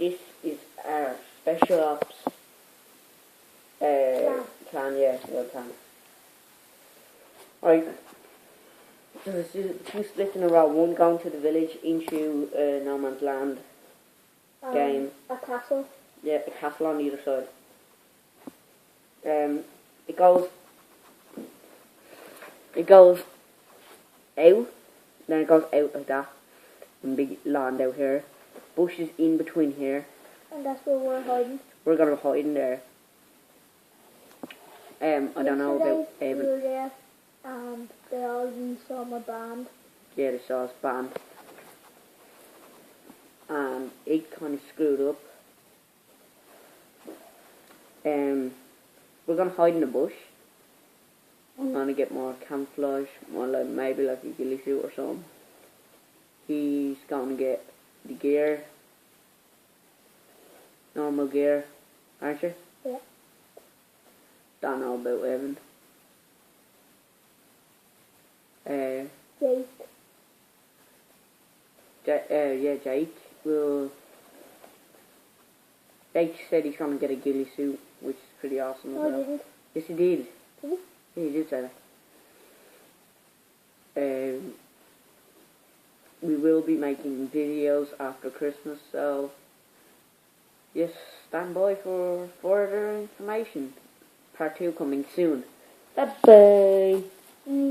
this is our special ops clan, yeah, your clan. Right. So there's two splits in a row, one going to the village into no man's land game. A castle. Yeah, a castle on either side. It goes out, then it goes out like that, and big land out here. Bushes in between here. And that's where we're hiding. We're gonna hide in there. I don't know about we were there, and they all saw my band. Yeah, they saw us band. And it kind of screwed up. We're gonna hide in the bush. I'm gonna get more camouflage, more like maybe like a ghillie suit or something. He's gonna get the gear, normal gear, aren't you? Yeah. Don't know about Evan. Jake. Yeah, Jake will. Jake said he's gonna get a ghillie suit, which is pretty awesome. No, I didn't. Yes, he did. Did he? Yeah, he did say that. We will be making videos after Christmas, so just stand by for further information. Part 2 coming soon. Bye bye.